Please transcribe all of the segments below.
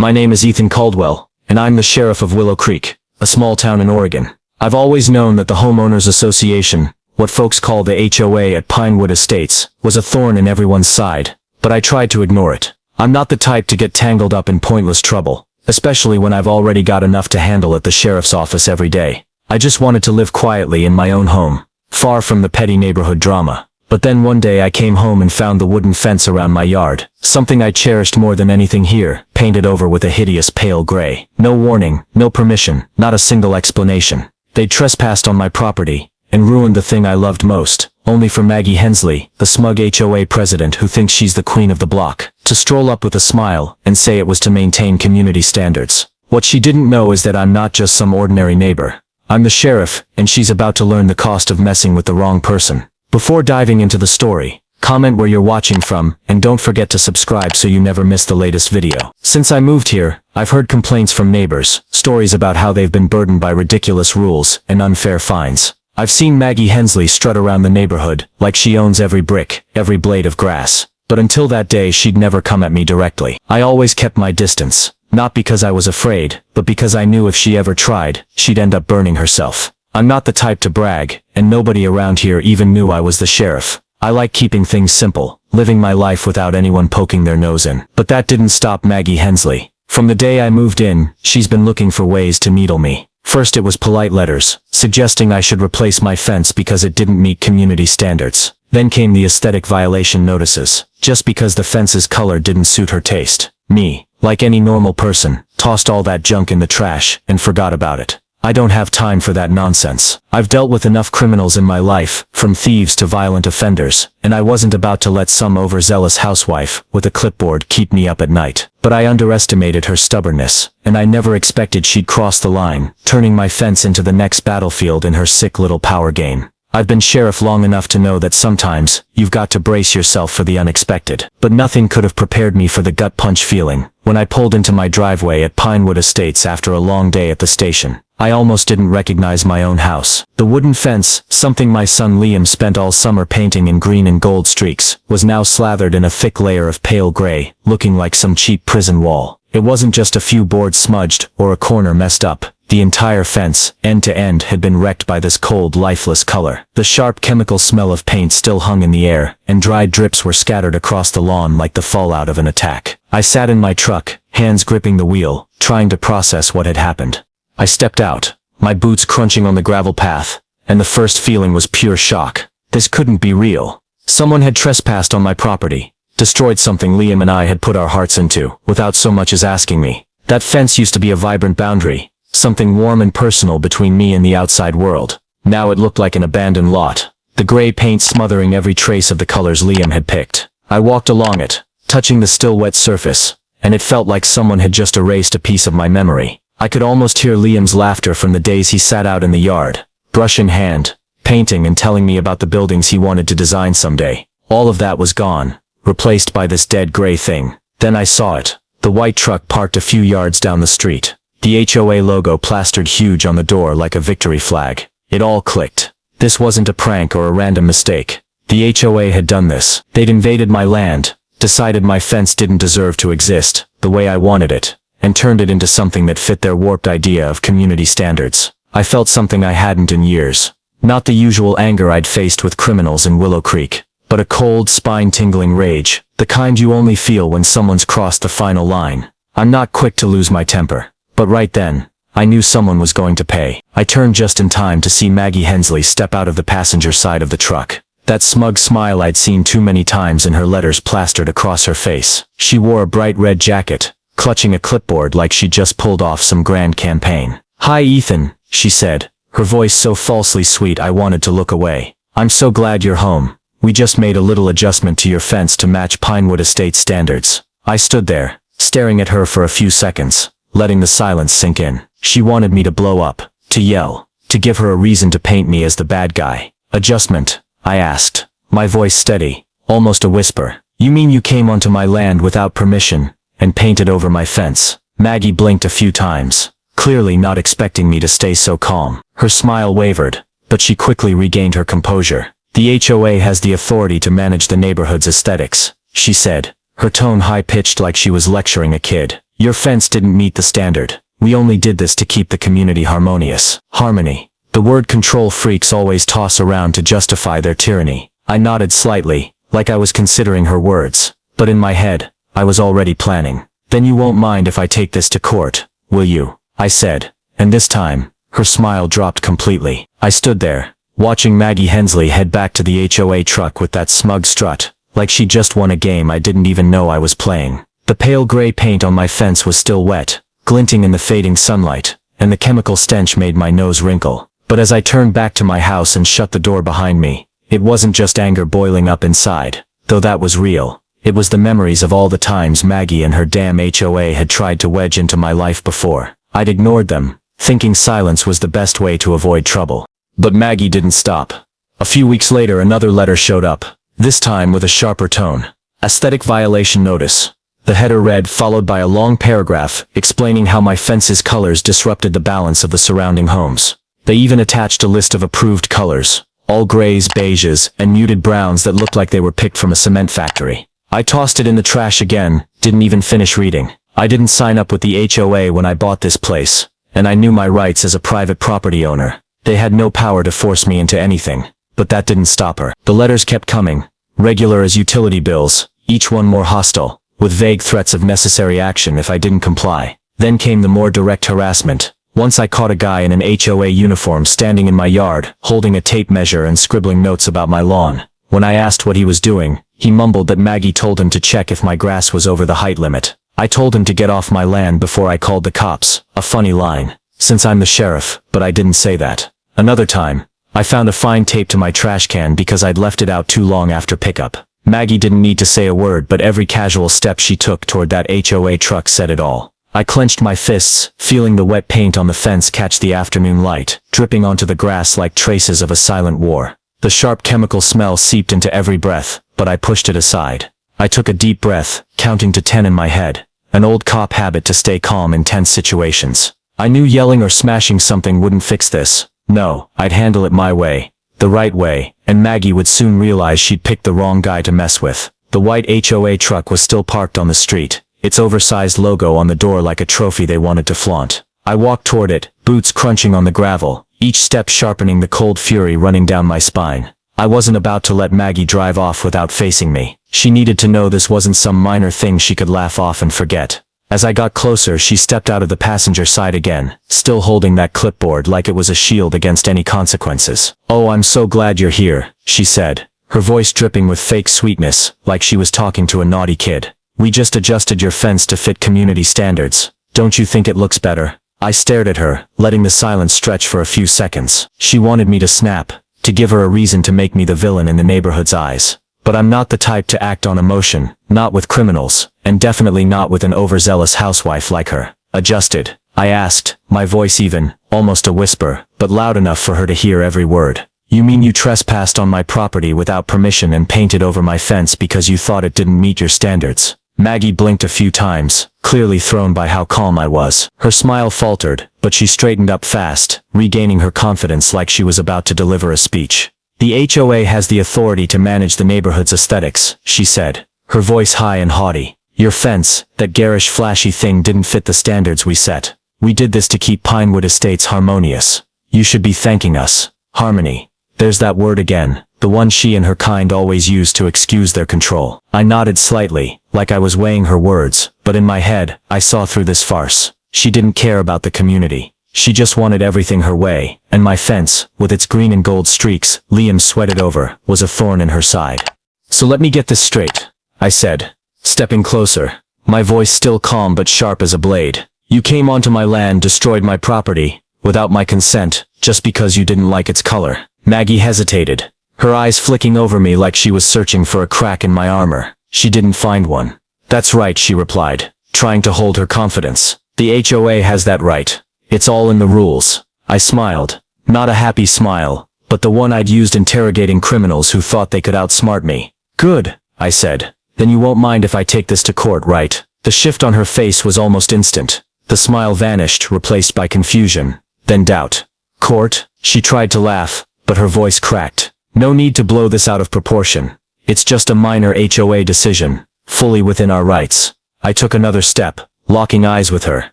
My name is Ethan Caldwell, and I'm the sheriff of Willow Creek, a small town in Oregon. I've always known that the Homeowners Association, what folks call the HOA at Pinewood Estates, was a thorn in everyone's side, but I tried to ignore it. I'm not the type to get tangled up in pointless trouble, especially when I've already got enough to handle at the sheriff's office every day. I just wanted to live quietly in my own home, far from the petty neighborhood drama. But then one day I came home and found the wooden fence around my yard, something I cherished more than anything here, painted over with a hideous pale gray. No warning, no permission, not a single explanation. They'd trespassed on my property, and ruined the thing I loved most, only for Maggie Hensley, the smug HOA president who thinks she's the queen of the block, to stroll up with a smile and say it was to maintain community standards. What she didn't know is that I'm not just some ordinary neighbor. I'm the sheriff, and she's about to learn the cost of messing with the wrong person. Before diving into the story, comment where you're watching from, and don't forget to subscribe so you never miss the latest video. Since I moved here, I've heard complaints from neighbors, stories about how they've been burdened by ridiculous rules and unfair fines. I've seen Maggie Hensley strut around the neighborhood, like she owns every brick, every blade of grass. But until that day she'd never come at me directly. I always kept my distance, not because I was afraid, but because I knew if she ever tried, she'd end up burning herself. I'm not the type to brag, and nobody around here even knew I was the sheriff. I like keeping things simple, living my life without anyone poking their nose in. But that didn't stop Maggie Hensley. From the day I moved in, she's been looking for ways to needle me. First it was polite letters, suggesting I should replace my fence because it didn't meet community standards. Then came the aesthetic violation notices, just because the fence's color didn't suit her taste. Me, like any normal person, tossed all that junk in the trash and forgot about it. I don't have time for that nonsense. I've dealt with enough criminals in my life, from thieves to violent offenders, and I wasn't about to let some overzealous housewife with a clipboard keep me up at night. But I underestimated her stubbornness, and I never expected she'd cross the line, turning my fence into the next battlefield in her sick little power game. I've been sheriff long enough to know that sometimes, you've got to brace yourself for the unexpected. But nothing could have prepared me for the gut punch feeling, when I pulled into my driveway at Pinewood Estates after a long day at the station. I almost didn't recognize my own house. The wooden fence, something my son Liam spent all summer painting in green and gold streaks, was now slathered in a thick layer of pale gray, looking like some cheap prison wall. It wasn't just a few boards smudged, or a corner messed up. The entire fence, end to end, had been wrecked by this cold, lifeless color. The sharp chemical smell of paint still hung in the air, and dried drips were scattered across the lawn like the fallout of an attack. I sat in my truck, hands gripping the wheel, trying to process what had happened. I stepped out, my boots crunching on the gravel path, and the first feeling was pure shock. This couldn't be real. Someone had trespassed on my property, destroyed something Liam and I had put our hearts into, without so much as asking me. That fence used to be a vibrant boundary, something warm and personal between me and the outside world. Now it looked like an abandoned lot, the gray paint smothering every trace of the colors Liam had picked. I walked along it, touching the still wet surface, and it felt like someone had just erased a piece of my memory. I could almost hear Liam's laughter from the days he sat out in the yard, brush in hand, painting and telling me about the buildings he wanted to design someday. All of that was gone, replaced by this dead gray thing. Then I saw it, the white truck parked a few yards down the street. The HOA logo plastered huge on the door like a victory flag. It all clicked. This wasn't a prank or a random mistake. The HOA had done this. They'd invaded my land, decided my fence didn't deserve to exist the way I wanted it, and turned it into something that fit their warped idea of community standards. I felt something I hadn't in years. Not the usual anger I'd faced with criminals in Willow Creek, but a cold, spine-tingling rage, the kind you only feel when someone's crossed the final line. I'm not quick to lose my temper, but right then, I knew someone was going to pay. I turned just in time to see Maggie Hensley step out of the passenger side of the truck. That smug smile I'd seen too many times in her letters plastered across her face. She wore a bright red jacket, clutching a clipboard like she'd just pulled off some grand campaign. "Hi Ethan," she said, her voice so falsely sweet I wanted to look away. "I'm so glad you're home. We just made a little adjustment to your fence to match Pinewood Estate standards." I stood there, staring at her for a few seconds, letting the silence sink in. She wanted me to blow up, to yell, to give her a reason to paint me as the bad guy. "Adjustment?" I asked, my voice steady, almost a whisper. "You mean you came onto my land without permission, and painted over my fence?" Maggie blinked a few times, clearly not expecting me to stay so calm. Her smile wavered, but she quickly regained her composure. "The HOA has the authority to manage the neighborhood's aesthetics," she said, her tone high-pitched like she was lecturing a kid. Your fence didn't meet the standard. We only did this to keep the community harmonious. Harmony. The word control freaks always toss around to justify their tyranny. I nodded slightly, like I was considering her words. But in my head, I was already planning. Then you won't mind if I take this to court, will you? I said. And this time, her smile dropped completely. I stood there, watching Maggie Hensley head back to the HOA truck with that smug strut, like she just won a game I didn't even know I was playing. The pale gray paint on my fence was still wet, glinting in the fading sunlight, and the chemical stench made my nose wrinkle. But as I turned back to my house and shut the door behind me, it wasn't just anger boiling up inside, though that was real. It was the memories of all the times Maggie and her damn HOA had tried to wedge into my life before. I'd ignored them, thinking silence was the best way to avoid trouble. But Maggie didn't stop. A few weeks later, another letter showed up, this time with a sharper tone. Aesthetic violation notice. The header read, followed by a long paragraph explaining how my fence's colors disrupted the balance of the surrounding homes. They even attached a list of approved colors, all grays, beiges, and muted browns that looked like they were picked from a cement factory. I tossed it in the trash again, didn't even finish reading. I didn't sign up with the HOA when I bought this place, and I knew my rights as a private property owner. They had no power to force me into anything, but that didn't stop her. The letters kept coming, regular as utility bills, each one more hostile, with vague threats of necessary action if I didn't comply. Then came the more direct harassment. Once I caught a guy in an HOA uniform standing in my yard, holding a tape measure and scribbling notes about my lawn. When I asked what he was doing, he mumbled that Maggie told him to check if my grass was over the height limit. I told him to get off my land before I called the cops, a funny line, since I'm the sheriff, but I didn't say that. Another time, I found a fine taped to my trash can because I'd left it out too long after pickup. Maggie didn't need to say a word, but every casual step she took toward that HOA truck said it all. I clenched my fists, feeling the wet paint on the fence catch the afternoon light, dripping onto the grass like traces of a silent war. The sharp chemical smell seeped into every breath, but I pushed it aside. I took a deep breath, counting to 10 in my head, an old cop habit to stay calm in tense situations. I knew yelling or smashing something wouldn't fix this. No, I'd handle it my way, the right way, and Maggie would soon realize she'd picked the wrong guy to mess with. The white HOA truck was still parked on the street, its oversized logo on the door like a trophy they wanted to flaunt. I walked toward it, boots crunching on the gravel, each step sharpening the cold fury running down my spine. I wasn't about to let Maggie drive off without facing me. She needed to know this wasn't some minor thing she could laugh off and forget. As I got closer, she stepped out of the passenger side again, still holding that clipboard like it was a shield against any consequences. "Oh, I'm so glad you're here," she said, her voice dripping with fake sweetness, like she was talking to a naughty kid. "We just adjusted your fence to fit community standards. Don't you think it looks better?" I stared at her, letting the silence stretch for a few seconds. She wanted me to snap, to give her a reason to make me the villain in the neighborhood's eyes. But I'm not the type to act on emotion, not with criminals, and definitely not with an overzealous housewife like her. "Adjusted?" I asked, my voice even, almost a whisper, but loud enough for her to hear every word. "You mean you trespassed on my property without permission and painted over my fence because you thought it didn't meet your standards?" Maggie blinked a few times, clearly thrown by how calm I was. Her smile faltered, but she straightened up fast, regaining her confidence like she was about to deliver a speech. "The HOA has the authority to manage the neighborhood's aesthetics," she said, her voice high and haughty. "Your fence, that garish flashy thing, didn't fit the standards we set. We did this to keep Pinewood Estates harmonious. You should be thanking us." Harmony. There's that word again, the one she and her kind always use to excuse their control. I nodded slightly, like I was weighing her words, but in my head, I saw through this farce. She didn't care about the community. She just wanted everything her way, and my fence, with its green and gold streaks, Liam sweated over, was a thorn in her side. "So let me get this straight," I said, stepping closer, my voice still calm but sharp as a blade. "You came onto my land, destroyed my property, without my consent, just because you didn't like its color." Maggie hesitated, her eyes flicking over me like she was searching for a crack in my armor. She didn't find one. "That's right," she replied, trying to hold her confidence. "The HOA has that right. It's all in the rules." I smiled, not a happy smile, but the one I'd used interrogating criminals who thought they could outsmart me. "Good," I said. "Then you won't mind if I take this to court, right?" The shift on her face was almost instant. The smile vanished, replaced by confusion, then doubt. "Court?" She tried to laugh, but her voice cracked. "No need to blow this out of proportion. It's just a minor HOA decision, fully within our rights." I took another step, locking eyes with her.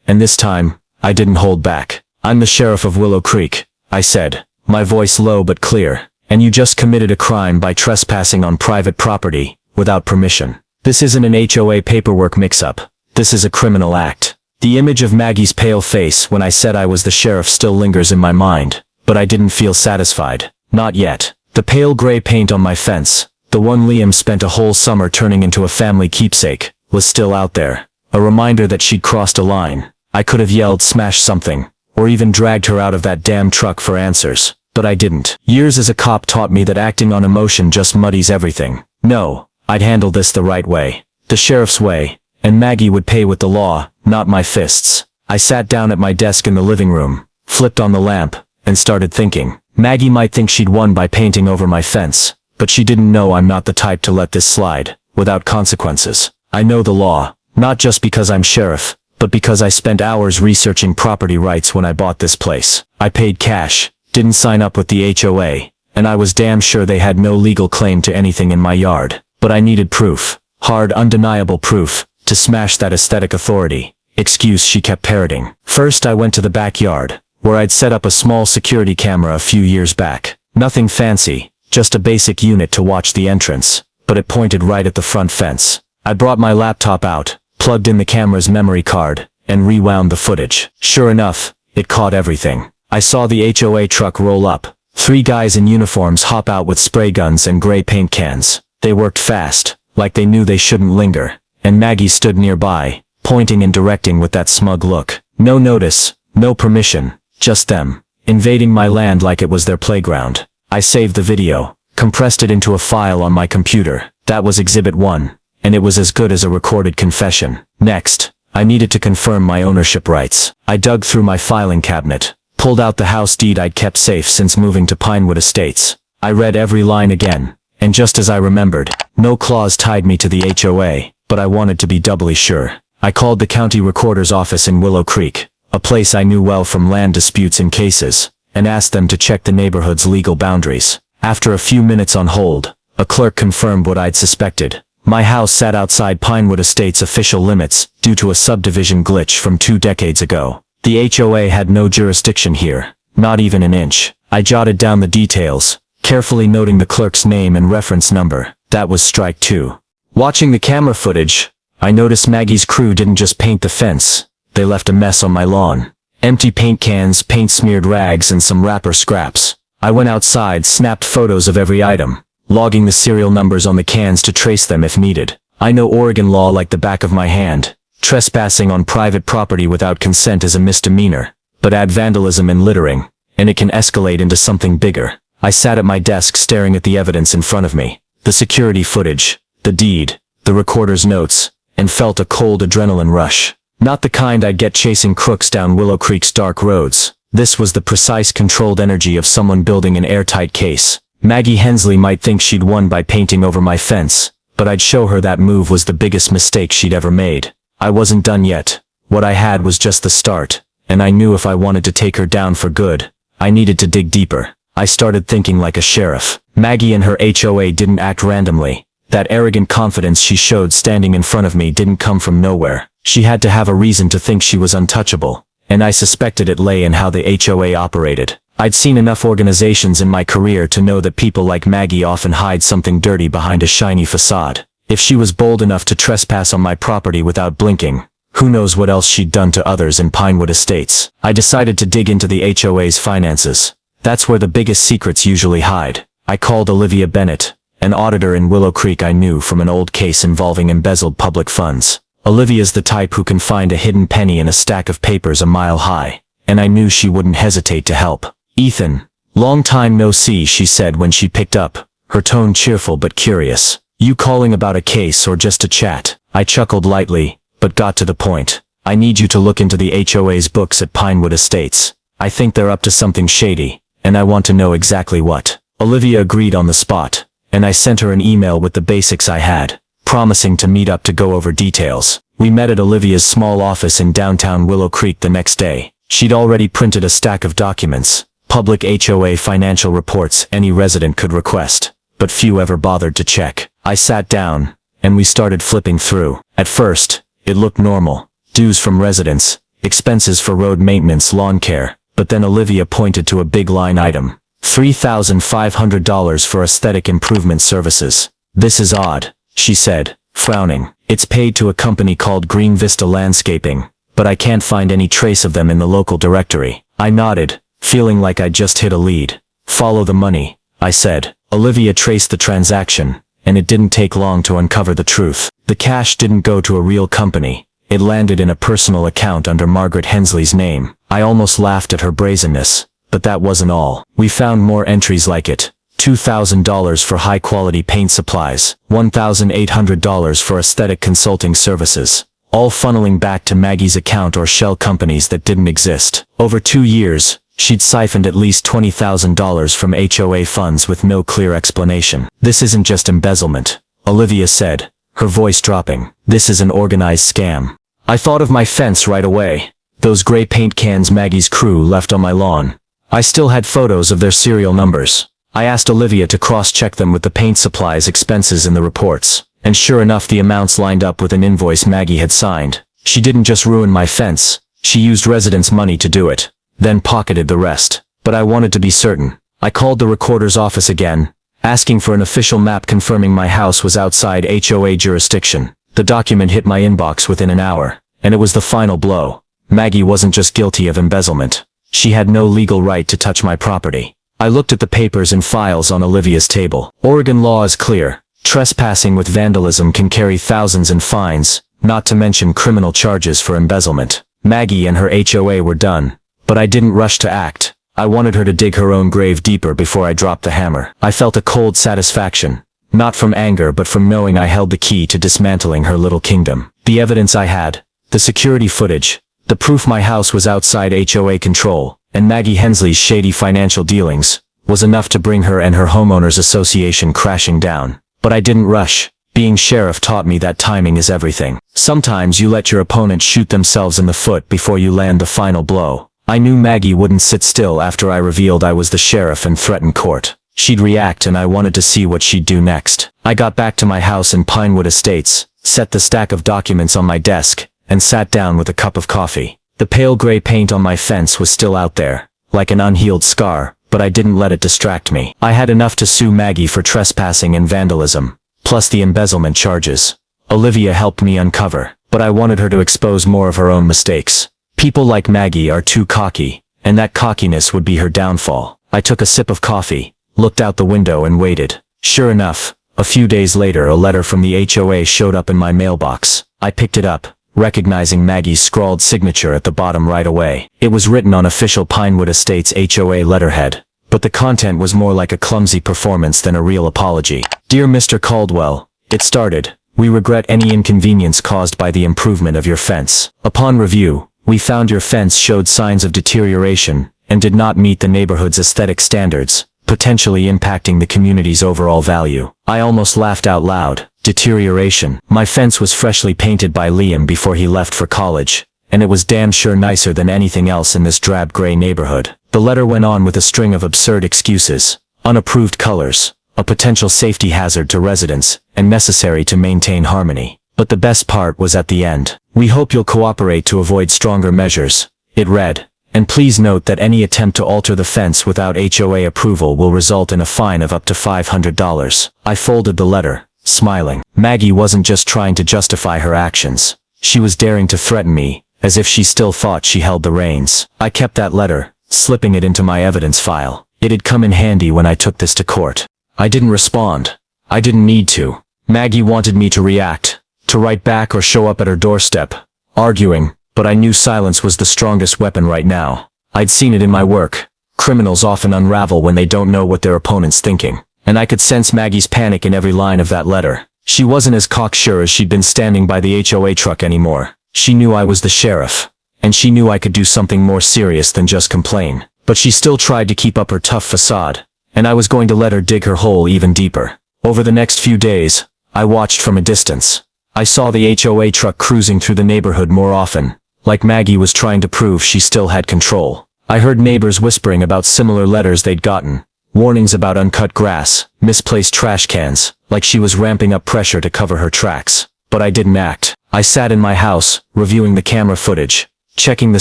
And this time, I didn't hold back. "I'm the sheriff of Willow Creek," I said, my voice low but clear. "And you just committed a crime by trespassing on private property, without permission. This isn't an HOA paperwork mix-up. This is a criminal act." The image of Maggie's pale face when I said I was the sheriff still lingers in my mind, but I didn't feel satisfied. Not yet. The pale gray paint on my fence, the one Liam spent a whole summer turning into a family keepsake, was still out there. A reminder that she'd crossed a line. I could have yelled smash something, or even dragged her out of that damn truck for answers, but I didn't. Years as a cop taught me that acting on emotion just muddies everything. No, I'd handle this the right way. The sheriff's way, and Maggie would pay with the law, not my fists. I sat down at my desk in the living room, flipped on the lamp, and started thinking. Maggie might think she'd won by painting over my fence, but she didn't know I'm not the type to let this slide, without consequences. I know the law, not just because I'm sheriff, but because I spent hours researching property rights when I bought this place. I paid cash, didn't sign up with the HOA, and I was damn sure they had no legal claim to anything in my yard. But I needed proof, hard, undeniable proof, to smash that aesthetic authority excuse she kept parroting. First I went to the backyard, where I'd set up a small security camera a few years back. Nothing fancy, just a basic unit to watch the entrance, but it pointed right at the front fence. I brought my laptop out, plugged in the camera's memory card, and rewound the footage. Sure enough, it caught everything. I saw the HOA truck roll up, 3 guys in uniforms hop out with spray guns and gray paint cans. They worked fast, like they knew they shouldn't linger, and Maggie stood nearby, pointing and directing with that smug look. No notice, no permission, just them, invading my land like it was their playground. I saved the video, compressed it into a file on my computer. That was Exhibit 1, and it was as good as a recorded confession. Next, I needed to confirm my ownership rights. I dug through my filing cabinet, pulled out the house deed I'd kept safe since moving to Pinewood Estates. I read every line again, and just as I remembered, no clause tied me to the HOA, but I wanted to be doubly sure. I called the county recorder's office in Willow Creek, a place I knew well from land disputes and cases, and asked them to check the neighborhood's legal boundaries. After a few minutes on hold, a clerk confirmed what I'd suspected. My house sat outside Pinewood Estates' official limits, due to a subdivision glitch from 2 decades ago. The HOA had no jurisdiction here, not even an inch. I jotted down the details, carefully noting the clerk's name and reference number. That was strike 2. Watching the camera footage, I noticed Maggie's crew didn't just paint the fence, they left a mess on my lawn. Empty paint cans, paint-smeared rags, and some wrapper scraps. I went outside, snapped photos of every item, logging the serial numbers on the cans to trace them if needed. I know Oregon law like the back of my hand. Trespassing on private property without consent is a misdemeanor, but add vandalism and littering, and it can escalate into something bigger. I sat at my desk staring at the evidence in front of me, the security footage, the deed, the recorder's notes, and felt a cold adrenaline rush. Not the kind I'd get chasing crooks down Willow Creek's dark roads. This was the precise controlled energy of someone building an airtight case. Maggie Hensley might think she'd won by painting over my fence, but I'd show her that move was the biggest mistake she'd ever made. I wasn't done yet. What I had was just the start, and I knew if I wanted to take her down for good, I needed to dig deeper. I started thinking like a sheriff. Maggie and her HOA didn't act randomly. That arrogant confidence she showed standing in front of me didn't come from nowhere. She had to have a reason to think she was untouchable, and I suspected it lay in how the HOA operated. I'd seen enough organizations in my career to know that people like Maggie often hide something dirty behind a shiny facade. If she was bold enough to trespass on my property without blinking, who knows what else she'd done to others in Pinewood Estates. I decided to dig into the HOA's finances. That's where the biggest secrets usually hide. I called Olivia Bennett, an auditor in Willow Creek I knew from an old case involving embezzled public funds. Olivia's the type who can find a hidden penny in a stack of papers a mile high, and I knew she wouldn't hesitate to help. "Ethan, long time no see," she said when she picked up, her tone cheerful but curious. "You calling about a case or just to chat?" I chuckled lightly, but got to the point. "I need you to look into the HOA's books at Pinewood Estates. I think they're up to something shady, and I want to know exactly what." Olivia agreed on the spot, and I sent her an email with the basics I had, promising to meet up to go over details. We met at Olivia's small office in downtown Willow Creek the next day. She'd already printed a stack of documents, public HOA financial reports any resident could request, but few ever bothered to check. I sat down, and we started flipping through. At first, it looked normal. dues from residents, expenses for road maintenance, lawn care, but then Olivia pointed to a big line item. $3,500 for aesthetic improvement services. This is odd, she said, frowning. It's paid to a company called Green Vista Landscaping, but I can't find any trace of them in the local directory. I nodded, feeling like I'd just hit a lead. Follow the money, I said. Olivia traced the transaction, and it didn't take long to uncover the truth. The cash didn't go to a real company. It landed in a personal account under Margaret Hensley's name. I almost laughed at her brazenness, but that wasn't all. We found more entries like it. $2,000 for high-quality paint supplies, $1,800 for aesthetic consulting services, all funneling back to Maggie's account or shell companies that didn't exist. Over 2 years, she'd siphoned at least $20,000 from HOA funds with no clear explanation. This isn't just embezzlement, Olivia said, her voice dropping. This is an organized scam. I thought of my fence right away. Those gray paint cans Maggie's crew left on my lawn. I still had photos of their serial numbers. I asked Olivia to cross-check them with the paint supplies expenses in the reports, and sure enough the amounts lined up with an invoice Maggie had signed. She didn't just ruin my fence, she used residents' money to do it, then pocketed the rest. But I wanted to be certain. I called the recorder's office again, asking for an official map confirming my house was outside HOA jurisdiction. The document hit my inbox within an hour, and it was the final blow. Maggie wasn't just guilty of embezzlement. She had no legal right to touch my property. I looked at the papers and files on Olivia's table. Oregon law is clear. Trespassing with vandalism can carry thousands in fines, not to mention criminal charges for embezzlement. Maggie and her HOA were done, but I didn't rush to act. I wanted her to dig her own grave deeper before I dropped the hammer. I felt a cold satisfaction, not from anger but from knowing I held the key to dismantling her little kingdom. The evidence I had, the security footage, the proof my house was outside HOA control, and Maggie Hensley's shady financial dealings, was enough to bring her and her homeowners association crashing down. But I didn't rush. Being sheriff taught me that timing is everything. Sometimes you let your opponent shoot themselves in the foot before you land the final blow. I knew Maggie wouldn't sit still after I revealed I was the sheriff and threatened court. She'd react and I wanted to see what she'd do next. I got back to my house in Pinewood Estates, set the stack of documents on my desk, and sat down with a cup of coffee. The pale gray paint on my fence was still out there, like an unhealed scar, but I didn't let it distract me. I had enough to sue Maggie for trespassing and vandalism, plus the embezzlement charges. Olivia helped me uncover, but I wanted her to expose more of her own mistakes. People like Maggie are too cocky, and that cockiness would be her downfall. I took a sip of coffee, looked out the window and waited. Sure enough, a few days later a letter from the HOA showed up in my mailbox. I picked it up, recognizing Maggie's scrawled signature at the bottom right away. It was written on official Pinewood Estates HOA letterhead, but the content was more like a clumsy performance than a real apology. Dear Mr. Caldwell, it started, we regret any inconvenience caused by the improvement of your fence. Upon review, we found your fence showed signs of deterioration and did not meet the neighborhood's aesthetic standards, potentially impacting the community's overall value. I almost laughed out loud. Deterioration. My fence was freshly painted by Liam before he left for college, and it was damn sure nicer than anything else in this drab gray neighborhood. The letter went on with a string of absurd excuses, unapproved colors, a potential safety hazard to residents, and necessary to maintain harmony. But the best part was at the end. We hope you'll cooperate to avoid stronger measures, it read, and please note that any attempt to alter the fence without HOA approval will result in a fine of up to $500. I folded the letter, smiling. Maggie wasn't just trying to justify her actions. She was daring to threaten me, as if she still thought she held the reins. I kept that letter, slipping it into my evidence file. It had come in handy when I took this to court. I didn't respond. I didn't need to. Maggie wanted me to react, to write back or show up at her doorstep, arguing, but I knew silence was the strongest weapon right now. I'd seen it in my work. Criminals often unravel when they don't know what their opponent's thinking. And I could sense Maggie's panic in every line of that letter. She wasn't as cocksure as she'd been standing by the HOA truck anymore. She knew I was the sheriff, and she knew I could do something more serious than just complain. But she still tried to keep up her tough facade, and I was going to let her dig her hole even deeper. Over the next few days, I watched from a distance. I saw the HOA truck cruising through the neighborhood more often, like Maggie was trying to prove she still had control. I heard neighbors whispering about similar letters they'd gotten. Warnings about uncut grass, misplaced trash cans, like she was ramping up pressure to cover her tracks. but I didn't act. I sat in my house, reviewing the camera footage, checking the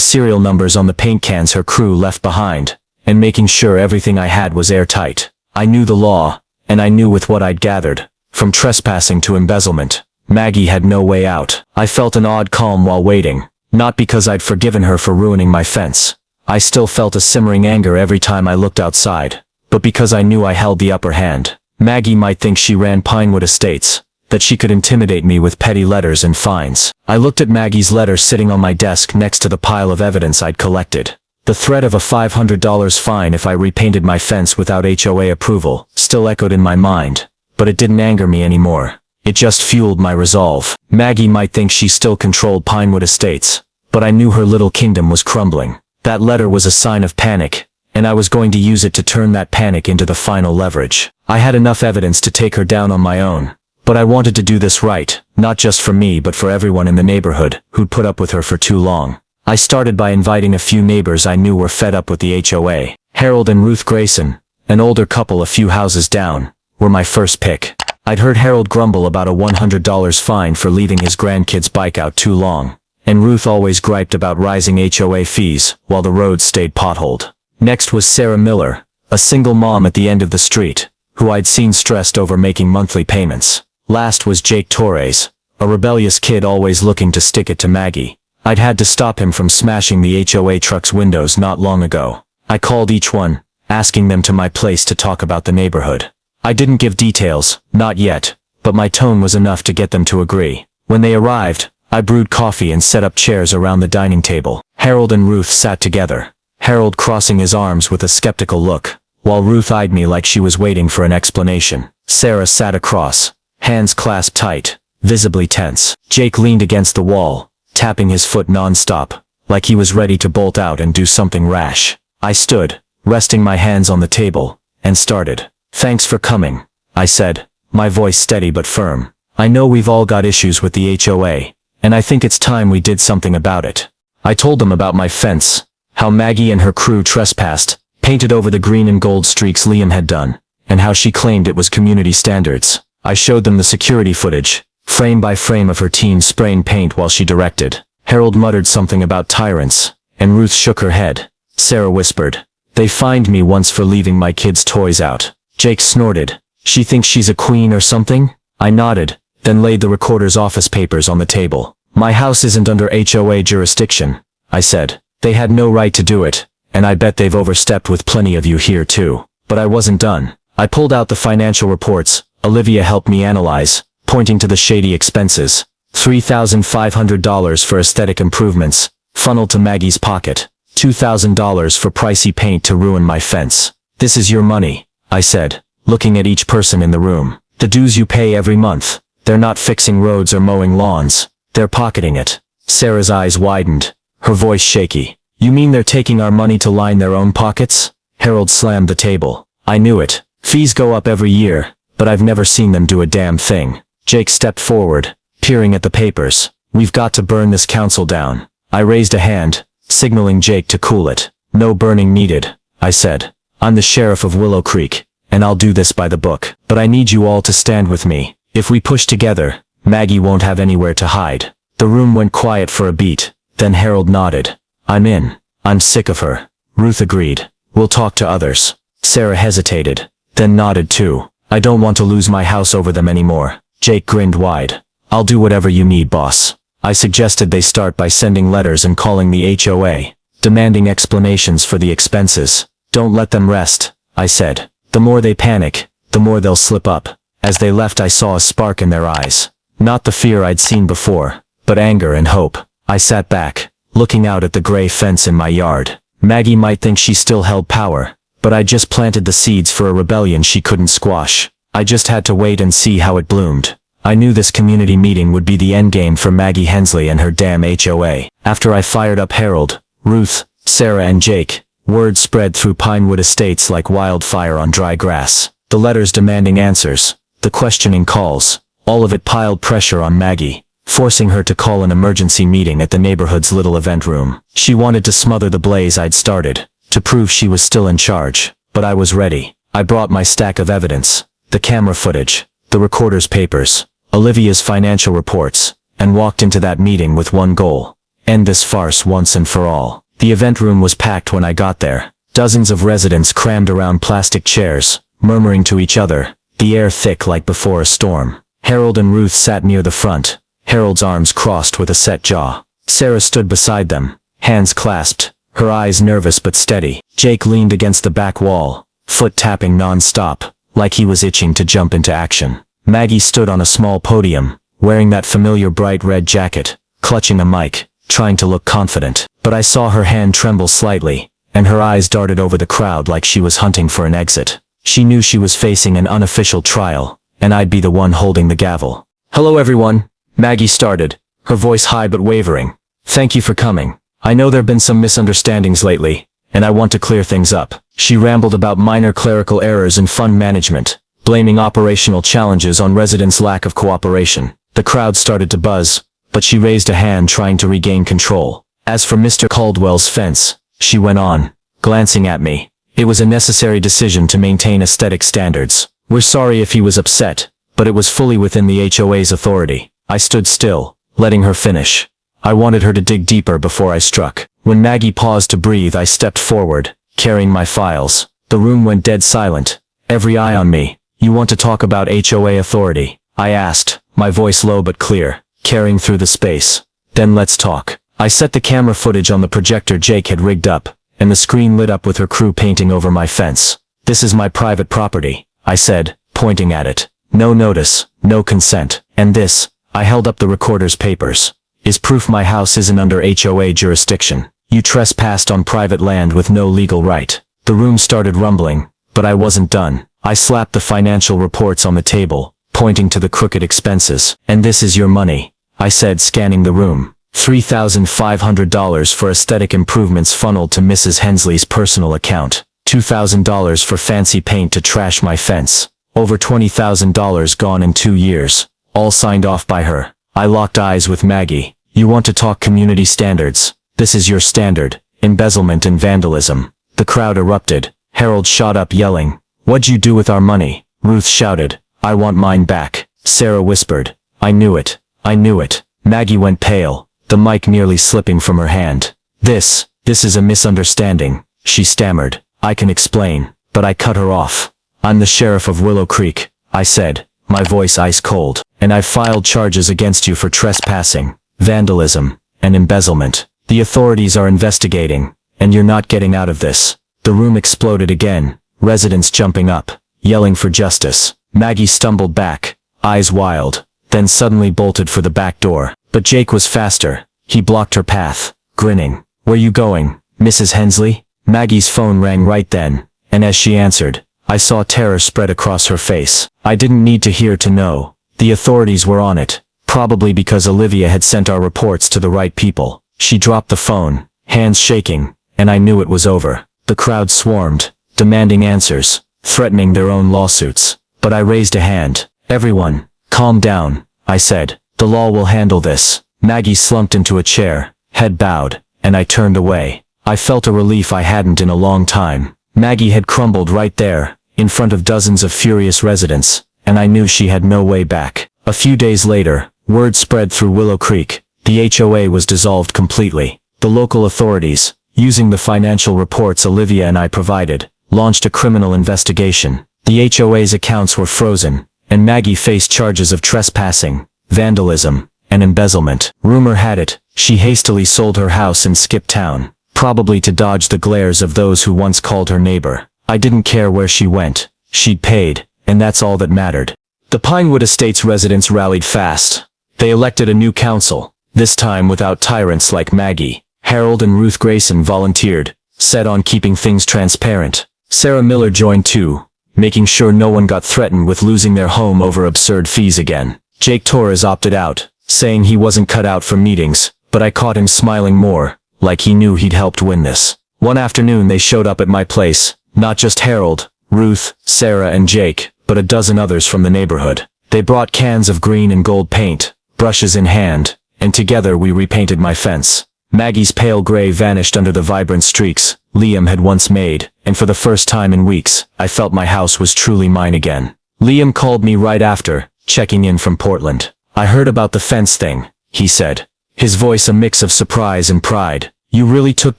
serial numbers on the paint cans her crew left behind, and making sure everything I had was airtight. I knew the law, and I knew with what I'd gathered, from trespassing to embezzlement, Maggie had no way out. I felt an odd calm while waiting, not because I'd forgiven her for ruining my fence. I still felt a simmering anger every time I looked outside, but because I knew I held the upper hand. Maggie might think she ran Pinewood Estates, that she could intimidate me with petty letters and fines. I looked at Maggie's letter sitting on my desk next to the pile of evidence I'd collected. The threat of a $500 fine if I repainted my fence without HOA approval still echoed in my mind, but it didn't anger me anymore. It just fueled my resolve. Maggie might think she still controlled Pinewood Estates, but I knew her little kingdom was crumbling. That letter was a sign of panic, and I was going to use it to turn that panic into the final leverage. I had enough evidence to take her down on my own, but I wanted to do this right, not just for me but for everyone in the neighborhood who'd put up with her for too long. I started by inviting a few neighbors I knew were fed up with the HOA. Harold and Ruth Grayson, an older couple a few houses down, were my first pick. I'd heard Harold grumble about a $100 fine for leaving his grandkid's bike out too long, and Ruth always griped about rising HOA fees while the roads stayed potholed. Next was Sarah Miller, a single mom at the end of the street, who I'd seen stressed over making monthly payments. Last was Jake Torres, a rebellious kid always looking to stick it to Maggie. I'd had to stop him from smashing the HOA truck's windows not long ago. I called each one, asking them to my place to talk about the neighborhood. I didn't give details, not yet, but my tone was enough to get them to agree. When they arrived, I brewed coffee and set up chairs around the dining table. Harold and Ruth sat together, Harold crossing his arms with a skeptical look, while Ruth eyed me like she was waiting for an explanation. Sarah sat across, hands clasped tight, visibly tense. Jake leaned against the wall, tapping his foot non-stop, like he was ready to bolt out and do something rash. I stood, resting my hands on the table, and started. "Thanks for coming," I said, my voice steady but firm. "I know we've all got issues with the HOA, and I think it's time we did something about it." I told them about my fence, how Maggie and her crew trespassed, painted over the green and gold streaks Liam had done, and how she claimed it was community standards. I showed them the security footage, frame by frame of her teen spraying paint while she directed. Harold muttered something about tyrants, and Ruth shook her head. Sarah whispered, "They fined me once for leaving my kids' toys out." Jake snorted, "She thinks she's a queen or something?" I nodded, then laid the recorder's office papers on the table. "My house isn't under HOA jurisdiction," I said. "They had no right to do it, and I bet they've overstepped with plenty of you here too." But I wasn't done. I pulled out the financial reports Olivia helped me analyze, pointing to the shady expenses. $3,500 for aesthetic improvements, funneled to Maggie's pocket. $2,000 for pricey paint to ruin my fence. "This is your money," I said, looking at each person in the room. "The dues you pay every month. They're not fixing roads or mowing lawns. They're pocketing it." Sarah's eyes widened, her voice shaky. "You mean they're taking our money to line their own pockets?" Harold slammed the table. "I knew it. Fees go up every year, but I've never seen them do a damn thing." Jake stepped forward, peering at the papers. "We've got to burn this council down." I raised a hand, signaling Jake to cool it. "No burning needed," I said. "I'm the sheriff of Willow Creek, and I'll do this by the book. But I need you all to stand with me. If we push together, Maggie won't have anywhere to hide." The room went quiet for a beat, then Harold nodded. "I'm in. I'm sick of her." Ruth agreed. "We'll talk to others." Sarah hesitated, then nodded too. "I don't want to lose my house over them anymore." Jake grinned wide. "I'll do whatever you need, boss." I suggested they start by sending letters and calling the HOA, demanding explanations for the expenses. "Don't let them rest," I said. "The more they panic, the more they'll slip up." As they left I saw a spark in their eyes. Not the fear I'd seen before, but anger and hope. I sat back, looking out at the gray fence in my yard. Maggie might think she still held power, but I just planted the seeds for a rebellion she couldn't squash. I just had to wait and see how it bloomed. I knew this community meeting would be the endgame for Maggie Hensley and her damn HOA. After I fired up Harold, Ruth, Sarah and Jake, word spread through Pinewood Estates like wildfire on dry grass. The letters demanding answers, the questioning calls, all of it piled pressure on Maggie, forcing her to call an emergency meeting at the neighborhood's little event room. She wanted to smother the blaze I'd started, to prove she was still in charge, but I was ready. I brought my stack of evidence, the camera footage, the recorder's papers, Olivia's financial reports, and walked into that meeting with one goal: end this farce once and for all. The event room was packed when I got there. Dozens of residents crammed around plastic chairs, murmuring to each other, the air thick like before a storm. Harold and Ruth sat near the front, Harold's arms crossed with a set jaw. Sarah stood beside them, hands clasped, her eyes nervous but steady. Jake leaned against the back wall, foot tapping non-stop, like he was itching to jump into action. Maggie stood on a small podium, wearing that familiar bright red jacket, clutching a mic, trying to look confident. But I saw her hand tremble slightly, and her eyes darted over the crowd like she was hunting for an exit. She knew she was facing an unofficial trial, and I'd be the one holding the gavel. "Hello everyone," Maggie started, her voice high but wavering. "Thank you for coming. I know there've been some misunderstandings lately, and I want to clear things up." She rambled about minor clerical errors in fund management, blaming operational challenges on residents' lack of cooperation. The crowd started to buzz, but she raised a hand trying to regain control. "As for Mr. Caldwell's fence," she went on, glancing at me, "it was a necessary decision to maintain aesthetic standards. We're sorry if he was upset, but it was fully within the HOA's authority." I stood still, letting her finish. I wanted her to dig deeper before I struck. When Maggie paused to breathe, I stepped forward, carrying my files. The room went dead silent, every eye on me. "You want to talk about HOA authority?" I asked, my voice low but clear, carrying through the space. "Then let's talk." I set the camera footage on the projector Jake had rigged up, and the screen lit up with her crew painting over my fence. "This is my private property," I said, pointing at it. "No notice, no consent. And this," I held up the recorder's papers, "is proof my house isn't under HOA jurisdiction. You trespassed on private land with no legal right." The room started rumbling, but I wasn't done. I slapped the financial reports on the table, pointing to the crooked expenses. "And this is your money," I said, scanning the room. $3,500 for aesthetic improvements funneled to Mrs. Hensley's personal account. $2,000 for fancy paint to trash my fence. Over $20,000 gone in 2 years. All signed off by her. I locked eyes with Maggie. "You want to talk community standards? This is your standard: embezzlement and vandalism." The crowd erupted. Harold shot up yelling, "What'd you do with our money?" Ruth shouted, "I want mine back." Sarah whispered, "I knew it. I knew it." Maggie went pale, the mic nearly slipping from her hand. This is a misunderstanding," she stammered. "I can explain." But I cut her off. "I'm the sheriff of Willow Creek," I said, my voice ice cold, "and I've filed charges against you for trespassing, vandalism, and embezzlement. The authorities are investigating, and you're not getting out of this." The room exploded again, residents jumping up, yelling for justice. Maggie stumbled back, eyes wild, then suddenly bolted for the back door. But Jake was faster. He blocked her path, grinning. "Where you going, Mrs. Hensley?" Maggie's phone rang right then, and as she answered, I saw terror spread across her face. I didn't need to hear to know. The authorities were on it, probably because Olivia had sent our reports to the right people. She dropped the phone, hands shaking, and I knew it was over. The crowd swarmed, demanding answers, threatening their own lawsuits. But I raised a hand. "Everyone, calm down," I said. "The law will handle this." Maggie slumped into a chair, head bowed, and I turned away. I felt a relief I hadn't in a long time. Maggie had crumbled right there, in front of dozens of furious residents, and I knew she had no way back. A few days later, word spread through Willow Creek. The HOA was dissolved completely. The local authorities, using the financial reports Olivia and I provided, launched a criminal investigation. The HOA's accounts were frozen, and Maggie faced charges of trespassing, vandalism, and embezzlement. Rumor had it, she hastily sold her house and skipped town, probably to dodge the glares of those who once called her neighbor. I didn't care where she went. She'd paid, and that's all that mattered. The Pinewood Estates residents rallied fast. They elected a new council, this time without tyrants like Maggie. Harold and Ruth Grayson volunteered, set on keeping things transparent. Sarah Miller joined too, making sure no one got threatened with losing their home over absurd fees again. Jake Torres opted out, saying he wasn't cut out for meetings, but I caught him smiling more, like he knew he'd helped win this. One afternoon they showed up at my place, not just Harold, Ruth, Sarah and Jake, but a dozen others from the neighborhood. They brought cans of green and gold paint, brushes in hand, and together we repainted my fence. Maggie's pale gray vanished under the vibrant streaks Liam had once made, and for the first time in weeks, I felt my house was truly mine again. Liam called me right after, checking in from Portland. I heard about the fence thing, he said, his voice a mix of surprise and pride. You really took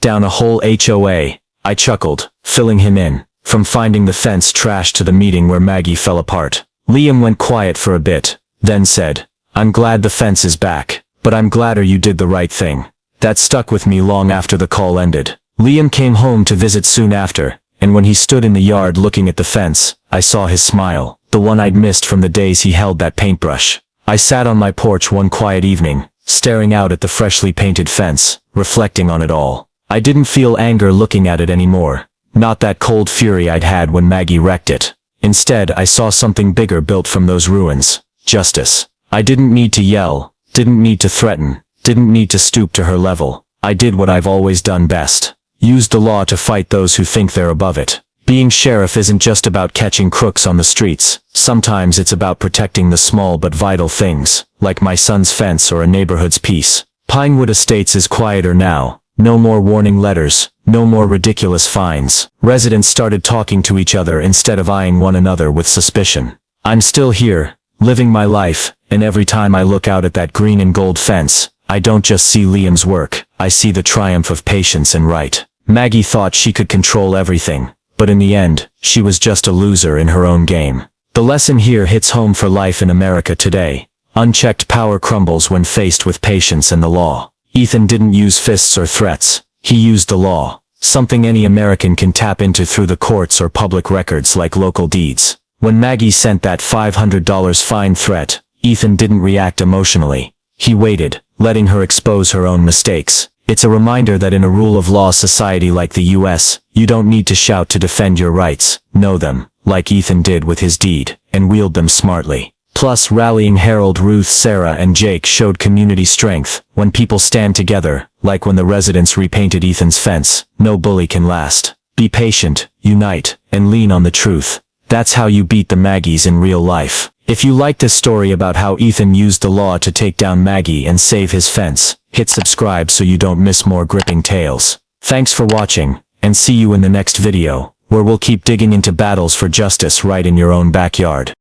down a whole HOA. I chuckled, filling him in. From finding the fence trash to the meeting where Maggie fell apart. Liam went quiet for a bit, then said, I'm glad the fence is back, but I'm gladder you did the right thing. That stuck with me long after the call ended. Liam came home to visit soon after, and when he stood in the yard looking at the fence, I saw his smile, the one I'd missed from the days he held that paintbrush. I sat on my porch one quiet evening, staring out at the freshly painted fence, reflecting on it all. I didn't feel anger looking at it anymore. Not that cold fury I'd had when Maggie wrecked it. Instead, I saw something bigger built from those ruins. Justice. I didn't need to yell, didn't need to threaten, didn't need to stoop to her level. I did what I've always done best. Used the law to fight those who think they're above it. Being sheriff isn't just about catching crooks on the streets. Sometimes it's about protecting the small but vital things, like my son's fence or a neighborhood's peace. Pinewood Estates is quieter now. No more warning letters, no more ridiculous fines. Residents started talking to each other instead of eyeing one another with suspicion. I'm still here, living my life, and every time I look out at that green and gold fence, I don't just see Liam's work, I see the triumph of patience and right. Maggie thought she could control everything, but in the end, she was just a loser in her own game. The lesson here hits home for life in America today. Unchecked power crumbles when faced with patience and the law. Ethan didn't use fists or threats. He used the law, something any American can tap into through the courts or public records like local deeds. When Maggie sent that $500 fine threat, Ethan didn't react emotionally. He waited, letting her expose her own mistakes. It's a reminder that in a rule of law society like the US, you don't need to shout to defend your rights. Know them, like Ethan did with his deed, and wield them smartly. Plus, rallying Harold, Ruth, Sarah, and Jake showed community strength. When people stand together, like when the residents repainted Ethan's fence, no bully can last. Be patient, unite, and lean on the truth. That's how you beat the Maggies in real life. If you like this story about how Ethan used the law to take down Maggie and save his fence, hit subscribe so you don't miss more gripping tales. Thanks for watching, and see you in the next video, where we'll keep digging into battles for justice right in your own backyard.